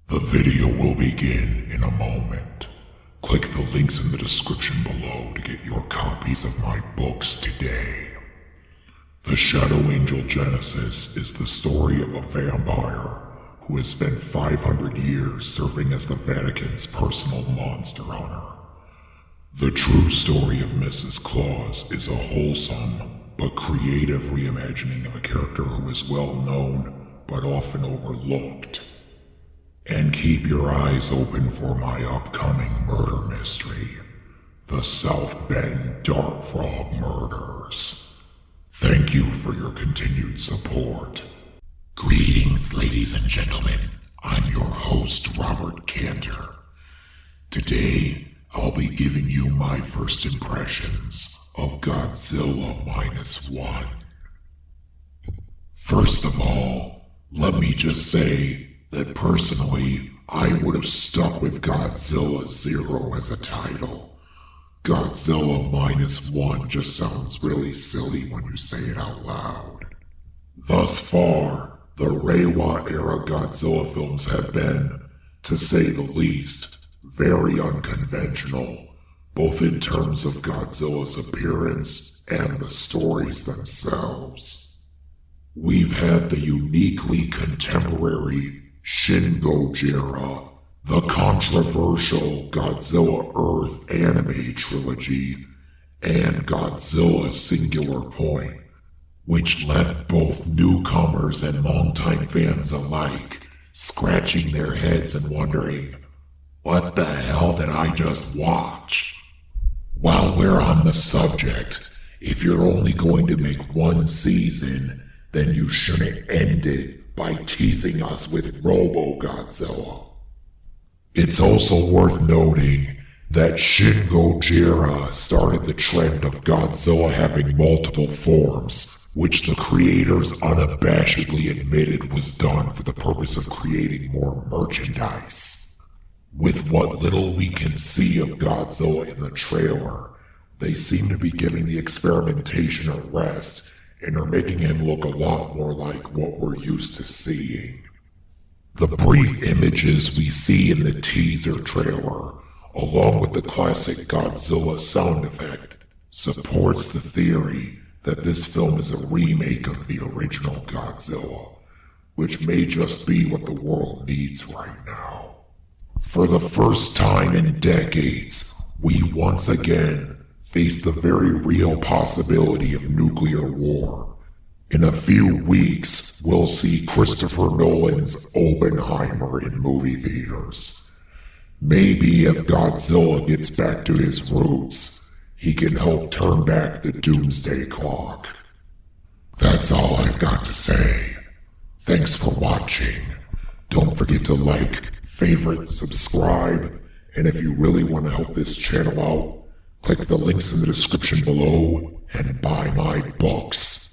The video will begin in a moment. Click the links in the description below to get your copies of my books today. The Shadow Angel Genesis is the story of a vampire who has spent 500 years serving as the Vatican's personal monster hunter. The true story of Mrs. Claus is a wholesome but creative reimagining of a character who is well known but often overlooked. And keep your eyes open for my upcoming murder mystery, the South Bend Dark Frog Murders. Thank you for your continued support. Greetings, ladies and gentlemen. I'm your host, Robert Canter. Today, I'll be giving you my first impressions of Godzilla Minus One. First of all, let me just say that personally, I would have stuck with Godzilla Zero as a title. Godzilla Minus One just sounds really silly when you say it out loud. Thus far, the Reiwa-era Godzilla films have been, to say the least, very unconventional, both in terms of Godzilla's appearance and the stories themselves. We've had the uniquely contemporary Shin Gojira, the controversial Godzilla Earth anime trilogy, and Godzilla Singular Point, which left both newcomers and longtime fans alike scratching their heads and wondering, what the hell did I just watch? While we're on the subject, if you're only going to make one season, then you shouldn't end it by teasing us with Robo-Godzilla. It's also worth noting that Shin Gojira started the trend of Godzilla having multiple forms, which the creators unabashedly admitted was done for the purpose of creating more merchandise. With what little we can see of Godzilla in the trailer, they seem to be giving the experimentation a rest and are making him look a lot more like what we're used to seeing. The brief images we see in the teaser trailer, along with the classic Godzilla sound effect, supports the theory that this film is a remake of the original Godzilla, which may just be what the world needs right now. For the first time in decades, we once again face the very real possibility of nuclear war. In a few weeks, we'll see Christopher Nolan's Oppenheimer in movie theaters. Maybe if Godzilla gets back to his roots, he can help turn back the doomsday clock. That's all I've got to say. Thanks for watching. Don't forget to like, favorite, subscribe, and if you really want to help this channel out, click the links in the description below and buy my books.